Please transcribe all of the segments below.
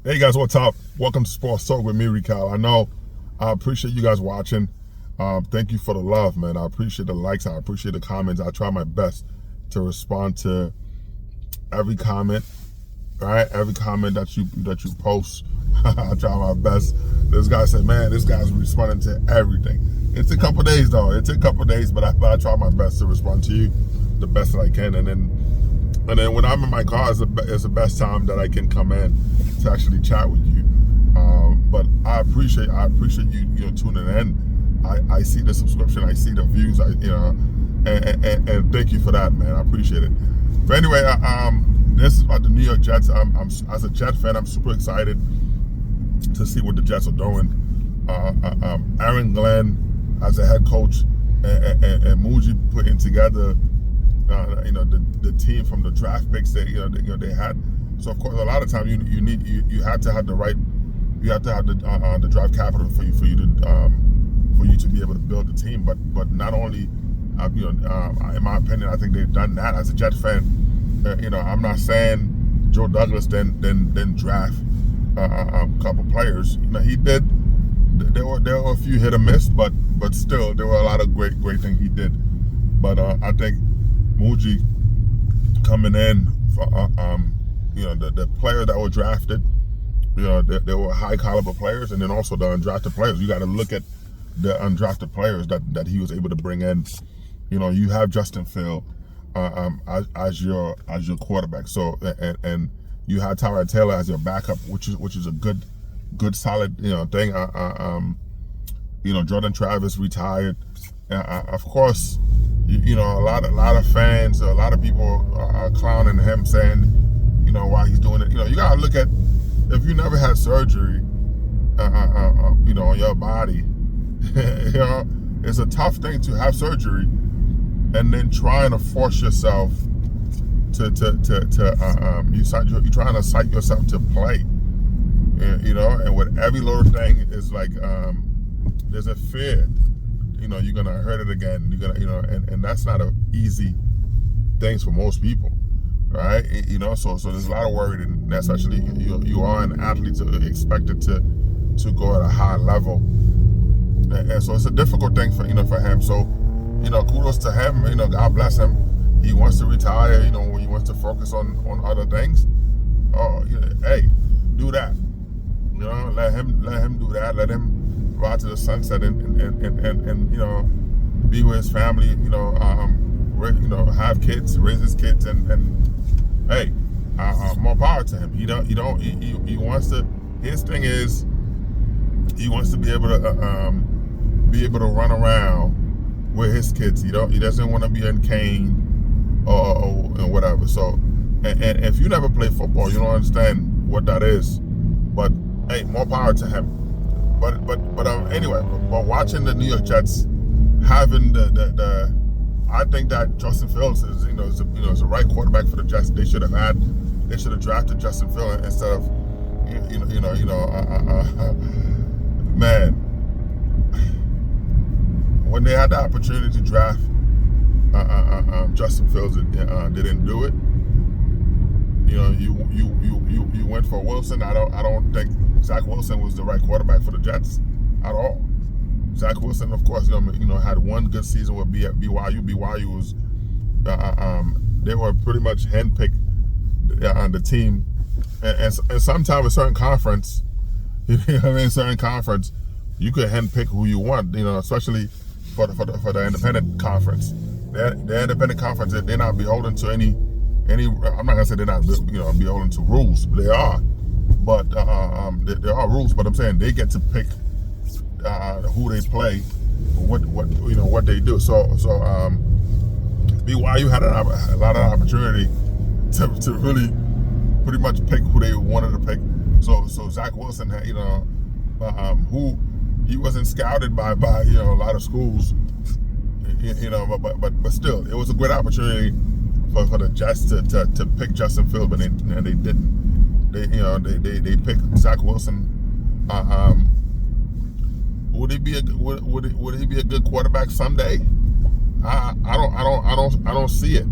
Hey guys, what's up? Welcome to Sports Talk with me, Rical. I appreciate you guys watching. Thank you for the love, man. I appreciate the likes. I appreciate the comments. I try my best to respond to every comment. Right, every comment that you post. I try my best. This guy said, "Man, this guy's responding to everything." It's a couple days though. It's a couple days, but I try my best to respond to you the best that I can, and then when I'm in my car, it's the best time that I can come in to actually chat with you. But I appreciate you tuning in. I see the subscription, I see the views, and thank you for that, man. I appreciate it. But anyway, this is about the New York Jets. I'm as a Jet fan, I'm super excited to see what the Jets are doing. Aaron Glenn as a head coach and Muji putting together the team from the draft picks that they had. So of course, a lot of times you have to have the right, you have to have the draft capital for you to be able to build the team. But not only, in my opinion, I think they've done that. As a Jet fan, I'm not saying Joe Douglas then draft a couple players. He did. There were a few hit or miss, but still there were a lot of great things he did. But I think Muji coming in for the players that were drafted, there were high caliber players, and then also the undrafted players. You got to look at the undrafted players that he was able to bring in. You have Justin Field as your quarterback. So and you had Tyrod Taylor as your backup, which is a good solid thing. Jordan Travis retired. Of course, a lot of fans, a lot of people are clowning him, saying, why he's doing it. You gotta look at, if you never had surgery, on your body, it's a tough thing to have surgery and then trying to force yourself you're trying to psych yourself to play, and with every little thing is like, there's a fear, you're gonna hurt it again. You're gonna, and that's not an easy thing for most people, right? So there's a lot of worry, and especially you are an athlete, so expected to go at a high level, and so it's a difficult thing for him. So kudos to him. God bless him. He wants to retire. He wants to focus on other things. Oh, hey, do that. Let him do that. Let him ride to the sunset and be with his family. Have kids, raise his kids, and hey, more power to him. He wants to. His thing is, he wants to be able to run around with his kids. He doesn't want to be in cane or whatever. So, and if you never play football, you don't understand what that is. But hey, more power to him. But anyway, but watching the New York Jets having the I think that Justin Fields is is a right quarterback for the Jets. They should have drafted Justin Fields instead of man, when they had the opportunity to draft Justin Fields, they didn't do it. You went for Wilson. I don't think Zach Wilson was the right quarterback for the Jets at all. Zach Wilson, of course, had one good season with BYU. BYU was they were pretty much handpicked on the team, and sometimes a certain conference, certain conference, you could handpick who you want. Especially for the independent conference. The independent conference, they're not beholden to any. I'm not gonna say they're not beholden to rules. They are, but there are rules. But I'm saying they get to pick who they play, what they do. So BYU had a lot of opportunity to really pretty much pick who they wanted to pick. So Zach Wilson had, who he wasn't scouted by a lot of schools, but still, it was a great opportunity for the Jets to pick Justin Fields, but they didn't. They picked Zach Wilson. Would he be a good quarterback someday? I don't see it.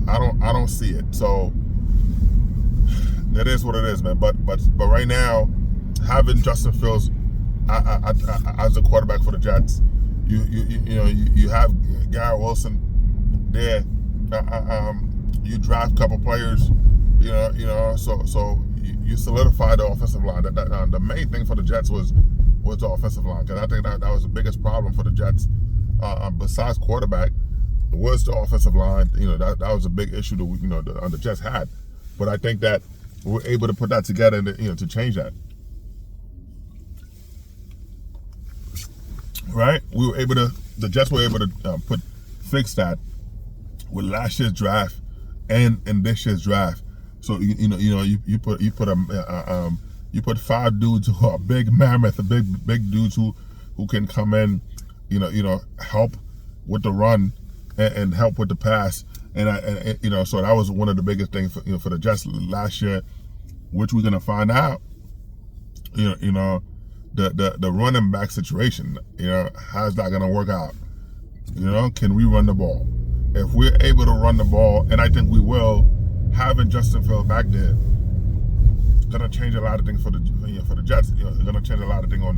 I don't see it. So It is what it is, man. But right now, having Justin Fields as a quarterback for the Jets, you have Garrett Wilson there. You draft a couple players, so you solidify the offensive line. The main thing for the Jets was the offensive line, because I think that was the biggest problem for the Jets, besides quarterback, was the offensive line. That was a big issue that the Jets had. But I think that we're able to put that together and to change that. Right? The Jets were able to fix that with last year's draft and this year's draft. So you put 5 dudes who are big mammoth, big dudes who can come in, help with the run and help with the pass. And so that was one of the biggest things for the Jets last year, which we're gonna find out. The running back situation. How's that gonna work out? Can we run the ball? If we're able to run the ball, and I think we will, having Justin Fields back there, gonna change a lot of things for the Jets. It's gonna change a lot of things on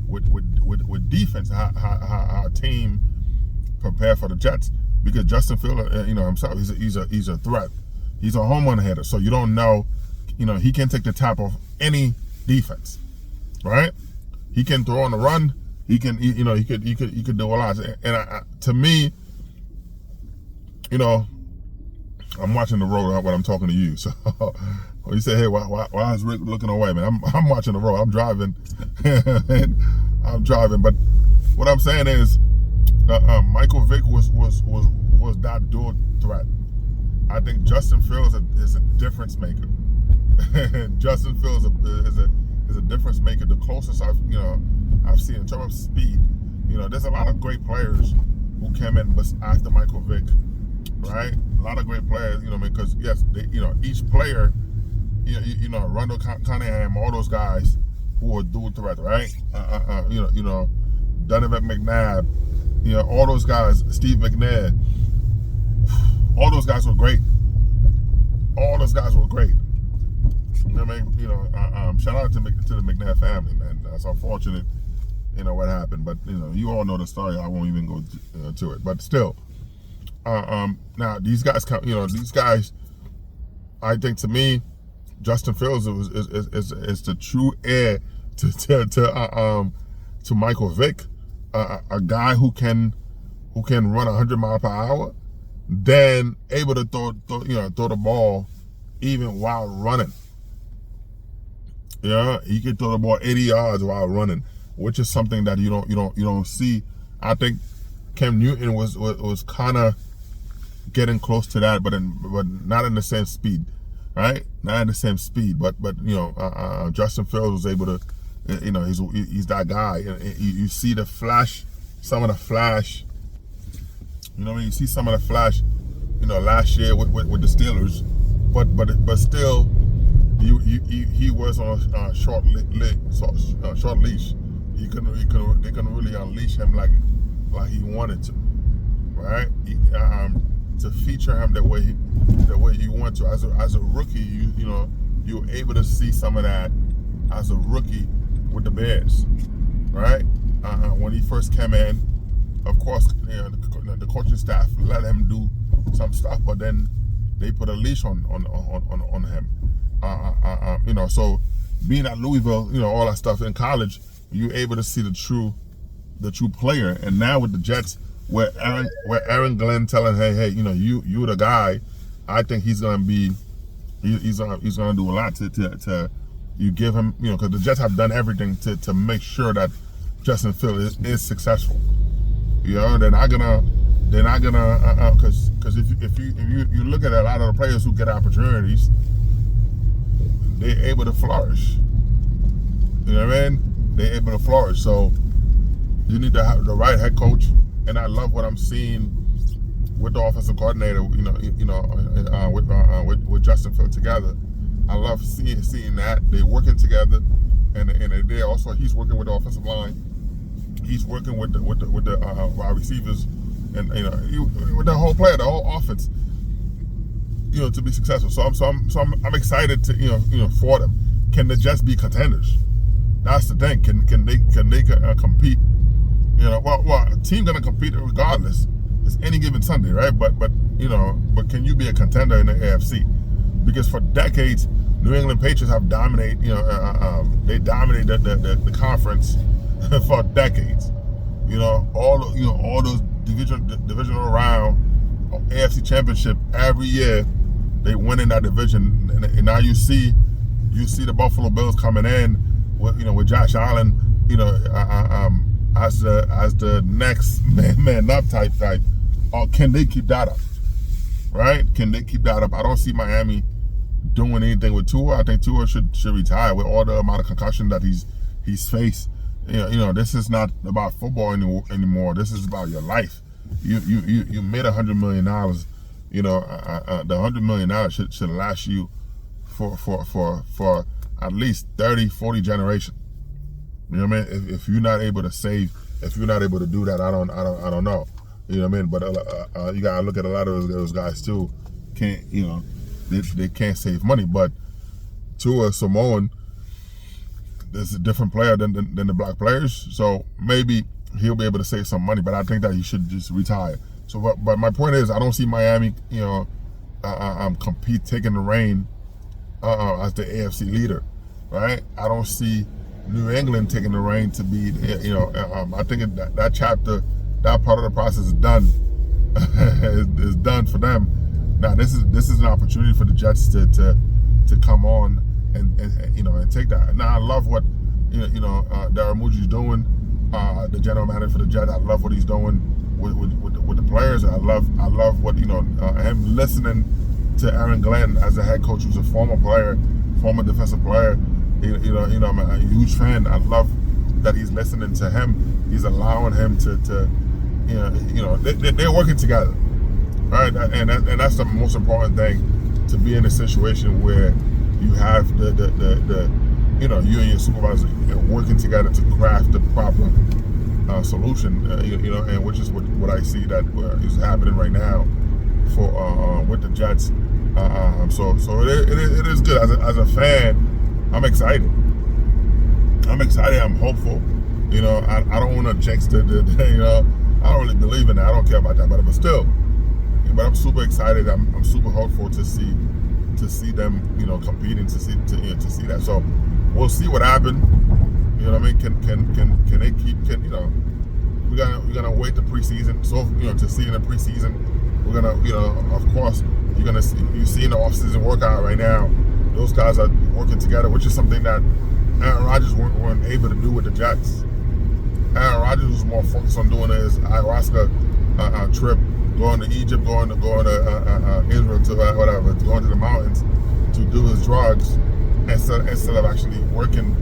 with defense. How our team prepare for the Jets, because Justin Fields, himself, he's a threat. He's a home run hitter, so you don't know. He can take the top off any defense, right? He can throw on the run. He can, he could do a lot. And to me, I'm watching the road when I'm talking to you. So when you say, hey, why is Rick looking away, man? I'm watching the road. I'm driving. But what I'm saying is, Michael Vick was that dual threat. I think Justin Fields is a difference maker. Justin Fields is a difference maker. The closest I've seen in terms of speed. There's a lot of great players who came in after Michael Vick, right? A lot of great players, because yes, each player, Randall Cunningham, all those guys who are dual threat, right? Donovan McNabb, all those guys, Steve McNair, all those guys were great. All those guys were great. Shout out to the McNair family, man. That's unfortunate, what happened. But you all know the story. I won't even go to it. But still, now these guys, I think, to me, Justin Fields is the true heir to Michael Vick, a guy who can run 100 miles per hour, then able to throw the ball even while running. He can throw the ball 80 yards while running, which is something that you don't see. I think Cam Newton was kind of getting close to that, but not in the same speed, right? Not in the same speed, but Justin Fields was able to, he's that guy. You see the flash, some of the flash. You see some of the flash, last year with the Steelers, but still, he was on a short leash. They couldn't really unleash him like he wanted to, right? To feature him the way he wanted to. As a rookie, you were able to see some of that as a rookie with the Bears, right? When he first came in, of course, the coaching staff let him do some stuff, but then they put a leash on him. So being at Louisville, all that stuff in college, you're able to see the true player. And now with the Jets, where Aaron Glenn telling, hey, you're the guy. I think he's gonna be, he's gonna do a lot to you give him, because the Jets have done everything to make sure that Justin Fields is successful. They're not gonna, because if you look at a lot of the players who get opportunities, they're able to flourish. You know what I mean? They're able to flourish. So you need to have the right head coach, and I love what I'm seeing with the offensive coordinator. With Justin Fields together. I love seeing that they're working together, and they also, he's working with the offensive line. He's working with the wide receivers, and with the whole player, the whole offense. to be successful. So I'm excited to for them. Can the Jets be contenders? That's the thing. Can they compete? Well, a team gonna compete regardless. It's any given Sunday, right? But can you be a contender in the AFC? Because for decades, New England Patriots have dominated. They dominated the conference for decades. All those divisional round AFC championship every year, they win in that division, and now you see the Buffalo Bills coming in with Josh Allen, as the next man up type. Or can they keep that up? Right? Can they keep that up? I don't see Miami doing anything with Tua. I think Tua should retire with all the amount of concussion that he's faced. This is not about football anymore. This is about your life. You made $100 million. The $100 million should last you for at least 30, 40 generations. You know what I mean? If you're not able to save, if you're not able to do that, I don't know. You know what I mean? But you gotta look at a lot of those guys too. They can't save money. But Tua Samoan is a different player than the black players. So maybe he'll be able to save some money. But I think that he should just retire. So, but my point is, I don't see Miami, taking the reign as the AFC leader, right? I don't see New England taking the reign to be, I think that chapter, that part of the process is done. is done for them. Now this is an opportunity for the Jets to come on and take that. Now I love what Darren Muji's doing, the general manager for the Jets. I love what he's doing with the players. I love what him listening to Aaron Glenn as a head coach, who's a former player, former defensive player. I'm a huge fan. I love that he's listening to him. He's allowing him to they're working together, right? And that's the most important thing, to be in a situation where you have you and your supervisor working together to craft the proper solution, and which is what I see that is happening right now for with the Jets. So it is good. As a fan, I'm excited. I'm hopeful. I don't want to jinx I don't really believe in that. I don't care about that, but still. But I'm super excited. I'm super hopeful to see them, competing, to see that. So we'll see what happens. You know what I mean? Can they keep? We're gonna wait the preseason. So to see in the preseason, we're gonna of course you see in the offseason workout right now. Those guys are working together, which is something that Aaron Rodgers weren't able to do with the Jets. Aaron Rodgers was more focused on doing his ayahuasca trip, going to Egypt, going to Israel, to whatever, going to the mountains to do his drugs, instead of actually working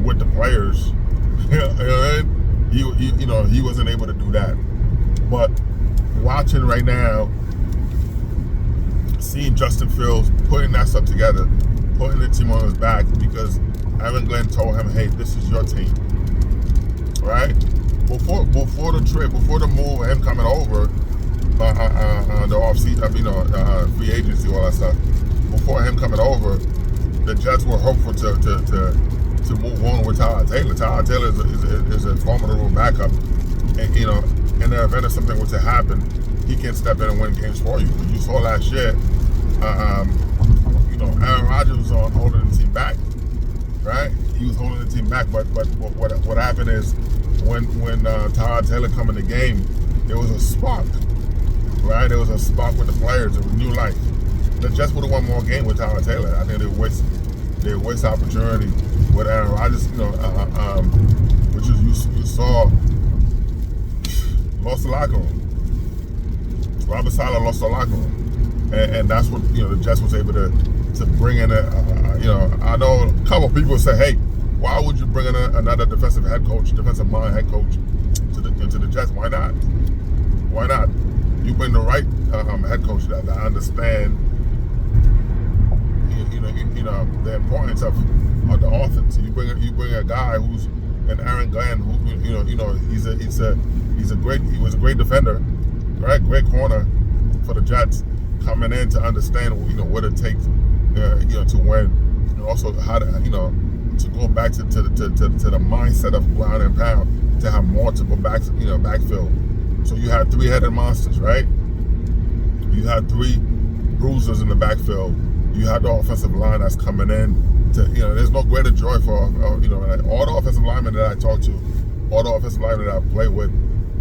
with the players. He wasn't able to do that. But watching right now, seeing Justin Fields putting that stuff together, putting the team on his back, because Aaron Glenn told him, "Hey, this is your team." Right? Before the trip, before the move, him coming over, the offseason, free agency, all that stuff. Before him coming over, the Jets were hopeful to move on with Tyler Taylor. Tyler Taylor is a formidable backup, and in the event of something were to happen, he can step in and win games for you. You saw last year, Aaron Rodgers was holding the team back, right? He was holding the team back, but what happened is when Tyler Taylor come in the game, there was a spark, right? There was a spark with the players. It was new life. The Jets would have won more game with Tyler Taylor. I think they waste opportunity with Aaron Rodgers, which is you saw lost the locker room. Robert Saleh lost the locker room, and that's what the Jets was able to bring in. I know a couple of people say, "Hey, why would you bring in another defensive mind head coach into the Jets? Why not? Why not? You bring the right head coach that understand, the importance of the offense. You bring a guy who's an Aaron Glenn, who he was a great defender, right? Great corner for the Jets. coming in to understand, what it takes, to win, and also how to, to go back to the mindset of ground and pound, to have multiple backfield. So you have three-headed monsters, right? You have three bruisers in the backfield. You have the offensive line that's coming in to, there's no greater joy for, like all the offensive linemen that I talk to, all the offensive linemen that I play with,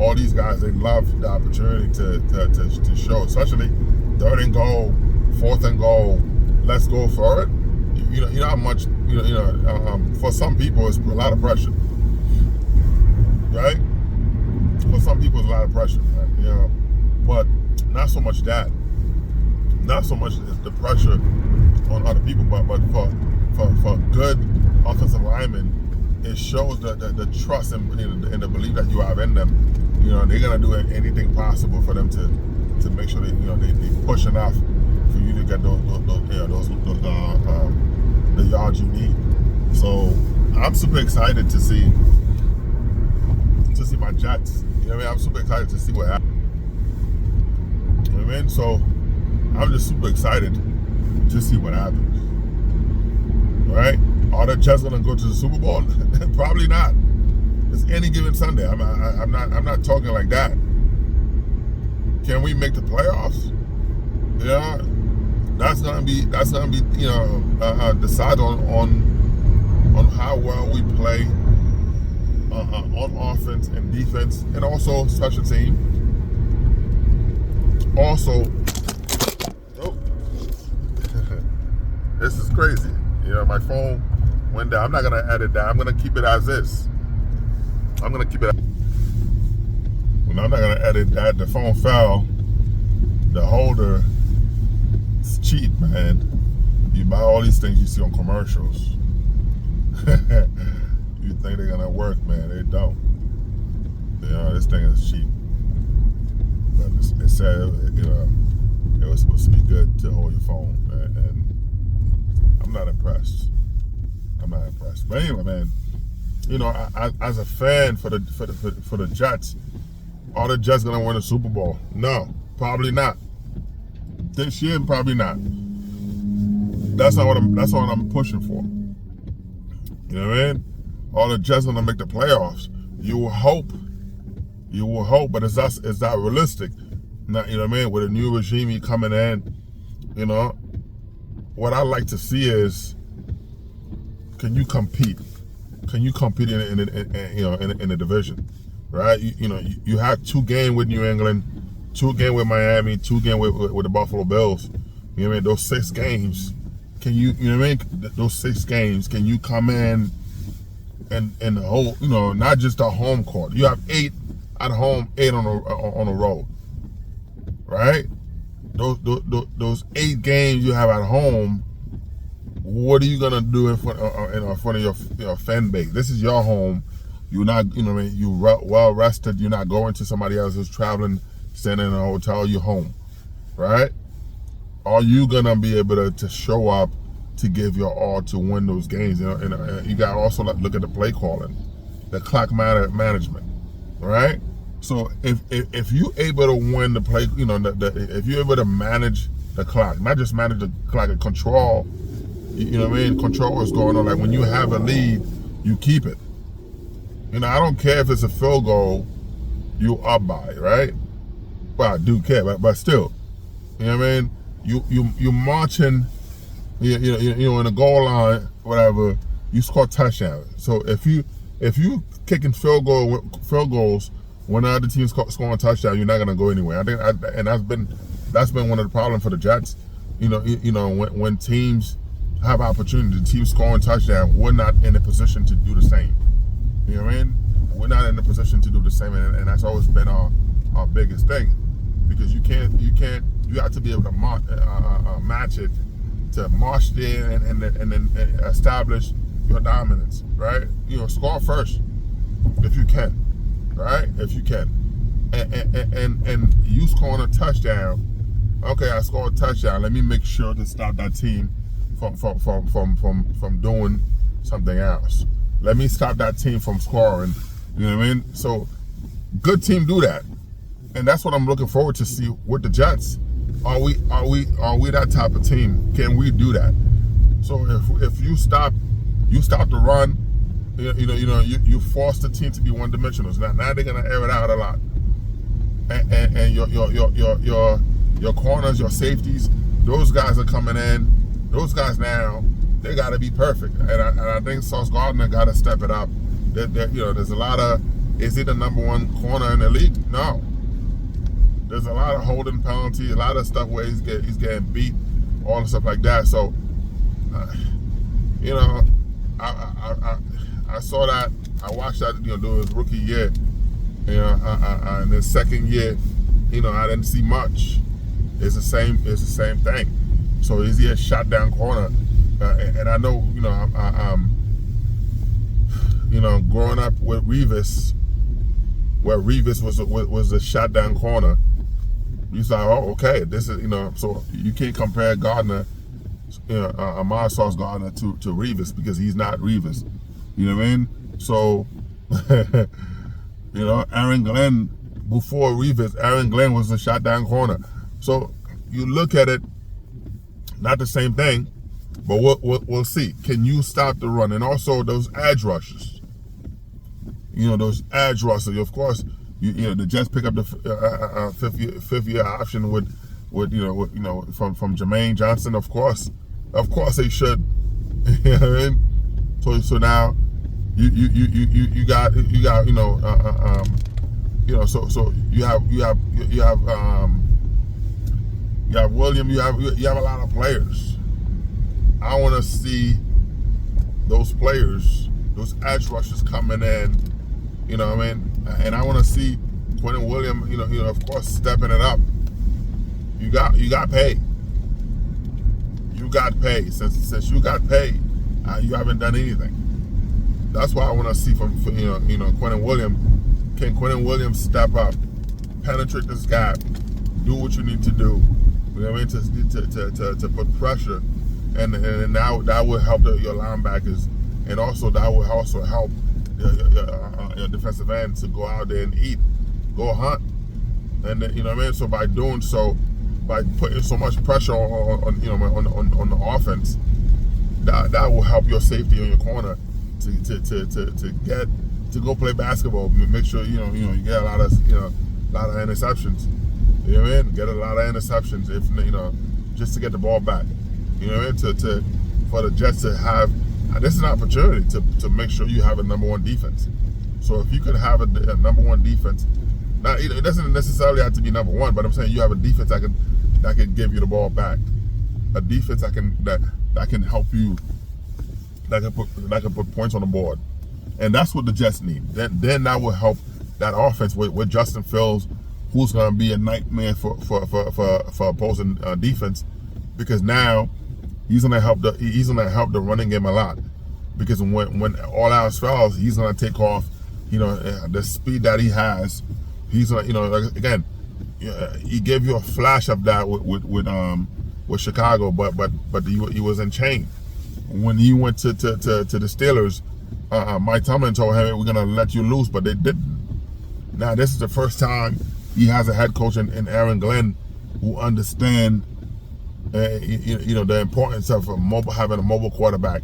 all these guys, they love the opportunity to show, especially 3rd and goal, 4th and goal. Let's go for it. You know how much, for some people it's a lot of pressure, right? For some people it's a lot of pressure, right? But not so much that. Not so much the pressure on other people, but for good offensive linemen, it shows the trust and the belief that you have in them. They're gonna do anything possible for them to make sure they push enough for you to get those the yards you need. So I'm super excited to see my Jets. I'm super excited to see what happens. So I'm just super excited to see what happens. All right? Are the Jets gonna go to the Super Bowl? Probably not. It's any given Sunday. I'm not talking like that. Can we make the playoffs? Yeah, that's gonna be decide on how well we play on offense and defense, and also special team. Also, this is crazy. My phone went down. I'm not gonna edit that. I'm gonna keep it as is. I'm not gonna edit that. The phone fell. The holder. It's cheap, man. You buy all these things you see on commercials. You think they're gonna work, man? They don't. This thing is cheap. But it said, it was supposed to be good to hold your phone, and I'm not impressed. But anyway, man, as a fan for the Jets, are the Jets gonna win a Super Bowl? No, probably not. This year, probably not. That's not what I'm pushing for. You know what I mean? Are the Jets gonna make the playoffs? You will hope, but is that realistic? Not, you know what I mean? With a new regime coming in, what I like to see is, can you compete? Can you compete in the division, right? You have 2 games with New England, 2 games with Miami, 2 games with the Buffalo Bills. You know what I mean? Those 6 games, can you know what I mean? Those 6 games, can you come in and hold, not just a home court. You have 8 at home, 8 on the road, right? Those 8 games you have at home, what are you gonna do in front of your fan base? This is your home. You're not, you're well rested. You're not going to somebody else who's traveling, staying in a hotel. You're home, right? Are you gonna be able to show up to give your all to win those games? And you gotta also look at the play calling, the clock management, right? So if you're able to win the play, if you're able to manage the clock, not just manage the clock, and control. You know what I mean? Control what's going on. Like when you have a lead, you keep it. I don't care if it's a field goal, you up by, right? Well, I do care, but still, you know what I mean? You marching, in the goal line, whatever. You score touchdown. So if you kicking field goals when the other team's scoring a touchdown, you're not gonna go anywhere. I think, and that's been one of the problems for the Jets. When teams have opportunity, the team scoring touchdown, we're not in a position to do the same. You know what I mean? We're not in a position to do the same, and that's always been our biggest thing, because you have to be able to match it, to march there and then establish your dominance, right? Score first if you can, right? If you can, and you scoring a touchdown. Okay, I scored a touchdown. Let me make sure to stop that team from doing something else. Let me stop that team from scoring. You know what I mean? So good team do that. And that's what I'm looking forward to see with the Jets. Are we that type of team? Can we do that? So if you stop the run, you force the team to be one dimensional. So now they're gonna air it out a lot, and your corners, your safeties, those guys are coming in. Those guys now, they got to be perfect, and I think Sauce Gardner got to step it up. There's a lot of, is he the number one corner in the league? No. There's a lot of holding penalty, a lot of stuff where he's getting beat, all the stuff like that. So, I saw that. I watched that, during his rookie year. In his second year, I didn't see much. It's the same thing. So is he a shot down corner? And I know, growing up with Revis, where Revis was a shot down corner, you thought, oh, okay, this is, so you can't compare Gardner, Amar Sauce Gardner to Revis, because he's not Revis. You know what I mean? So, Aaron Glenn, before Revis, Aaron Glenn was a shot down corner. So you look at it, not the same thing, but we'll see. Can you stop the run? And also those edge rushes. Those edge rushes. Of course, the Jets pick up the fifth year option with from Jermaine Johnson. Of course they should. You know what I mean? So now you got so you have William, you have a lot of players. I want to see those players, those edge rushers coming in, you know what I mean? And I want to see Quentin William, of course, stepping it up. You got paid. You got paid. Since you got paid, you haven't done anything. That's why I want to see from Quentin William. Can Quentin Williams step up, penetrate this gap, do what you need to do? You know what I mean? To put pressure, and now that will help your linebackers, and also that will also help your defensive end to go out there and eat, go hunt, and you know what I mean. So by doing so, by putting so much pressure on the offense, that will help your safety on your corner to go play basketball. Make sure you get a lot of interceptions. You know what I mean? Get a lot of interceptions just to get the ball back. You know what I mean? For the Jets to have, this is an opportunity to make sure you have a number one defense. So if you could have a number one defense, it doesn't necessarily have to be number one, but I'm saying you have a defense that can give you the ball back, a defense that can help you, that can put points on the board, and that's what the Jets need. Then that will help that offense with Justin Fields, who's going to be a nightmare for opposing defense, because now he's going to help the running game a lot, because when all else fails, he's going to take off. The speed that he has, he's going to again, he gave you a flash of that with Chicago, but he was in chain. When he went to the Steelers, Mike Tomlin told him, we're going to let you loose, but they didn't. Now this is the first time he has a head coach in Aaron Glenn who understand the importance of having a mobile quarterback.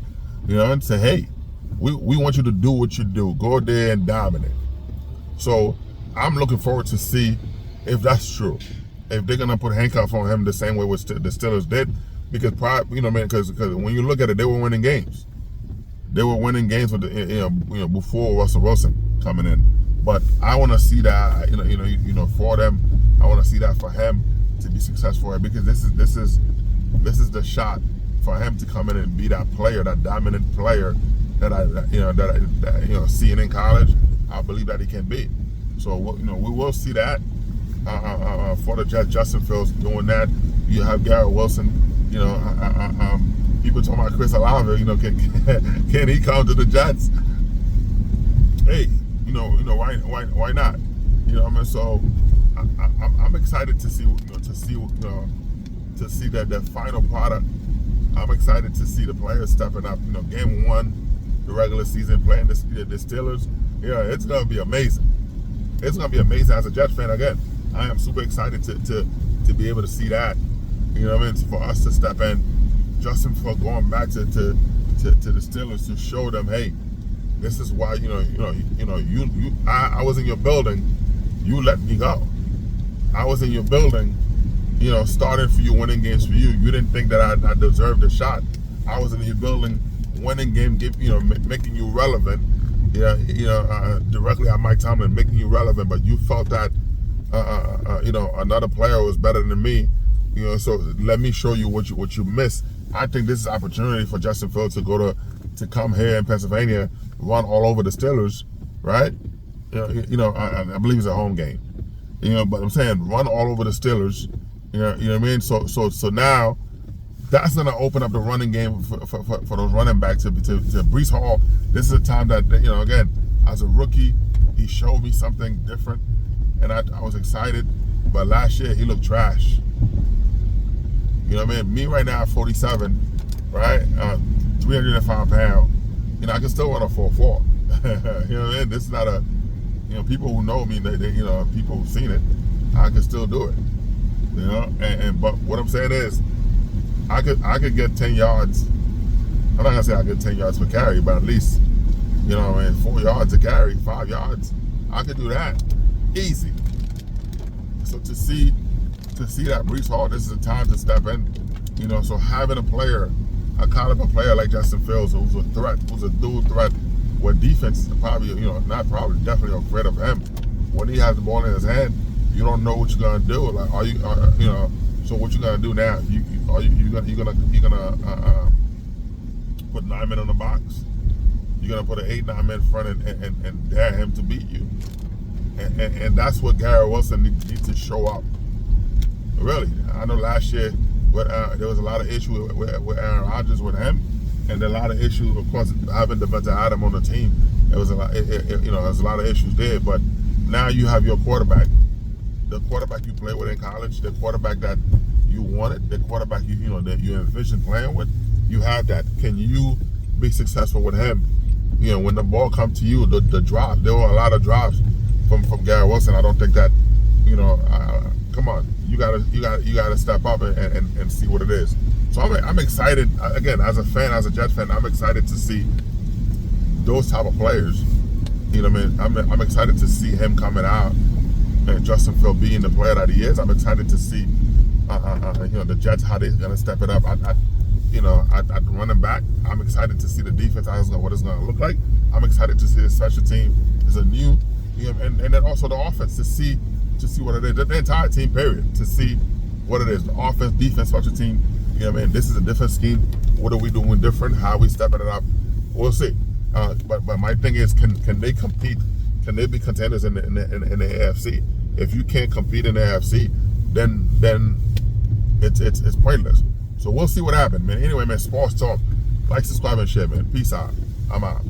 And say, hey, we want you to do what you do. Go there and dominate. So I'm looking forward to see if that's true. If they're gonna put handcuffs on him the same way the Steelers did, because because when you look at it, they were winning games. They were winning games with before Russell Wilson coming in. But I want to see that for them. I want to see that for him to be successful, because this is the shot for him to come in and be that player, that dominant player that I seeing in college. I believe that he can be. So we will see that for the Jets. Justin Fields doing that. You have Garrett Wilson. People talking about Chris Olave. Can he come to the Jets? Hey, why not? So I'm excited to see that final product. I'm excited to see the players stepping up. Game one, the regular season, playing the Steelers. It's gonna be amazing. It's gonna be amazing as a Jets fan. Again, I am super excited to to be able to see that. You know what I mean? For us to step in, Justin for going back to the Steelers to show them, hey, this is why I was in your building, you let me go. I was in your building, starting for you, winning games for you. You didn't think that I deserved a shot. I was in your building, winning game, making you relevant. Directly at Mike Tomlin, making you relevant, but you felt that another player was better than me. So let me show you what you missed. I think this is an opportunity for Justin Fields to come here in Pennsylvania, run all over the Steelers, right? I believe it's a home game. But I'm saying run all over the Steelers. You know what I mean? So now that's gonna open up the running game for those running backs to Breece Hall. This is a time that again, as a rookie, he showed me something different, and I was excited. But last year he looked trash. You know what I mean? Me right now at 47, right? 305 pounds. I can still run a 4.4. You know what I mean? This is not a, people who know me, they people who've seen it, I can still do it. But what I'm saying is, I could get 10 yards. I'm not gonna say I get 10 yards per carry, but at least, 4 yards a carry, 5 yards. I could do that easy. So to see that Breece Hall, this is a time to step in. So having a caliber player like Justin Fields, who's a threat, who's a dual threat, where defense probably, definitely afraid of him. When he has the ball in his hand, you don't know what you're gonna do. Like, so what you gonna do now? You gonna put 9 men on the box? You're gonna put an 8-9 men in front and dare him to beat you? And that's what Garrett Wilson needs to show up. Really, I know last year there was a lot of issues with Aaron Rodgers with him, and a lot of issues, of course, having Devontae Adams on the team. There was a lot, there's a lot of issues there. But now you have your quarterback, the quarterback you played with in college, the quarterback that you wanted, the quarterback that you envisioned playing with. You have that. Can you be successful with him? When the ball comes to you, the drop. There were a lot of drops from Garrett Wilson. I don't think that, come on, you gotta step up and see what it is. So I'm excited again as a fan, as a Jet fan. I'm excited to see those type of players. You know what I mean? I'm excited to see him coming out and Justin Fields being the player that he is. I'm excited to see the Jets, how they're gonna step it up. At running back, I'm excited to see the defense, what it's gonna look like. I'm excited to see the special team is a new, and then also the offense to see what it is. The entire team, period, to see what it is. The offense, defense, special team. This is a different scheme. What are we doing different? How are we stepping it up? We'll see. But my thing is, can they compete? Can they be contenders in the AFC? If you can't compete in the AFC, then it's pointless. So we'll see what happens, man. Anyway, man, sports talk. Like, subscribe, and share, man. Peace out. I'm out.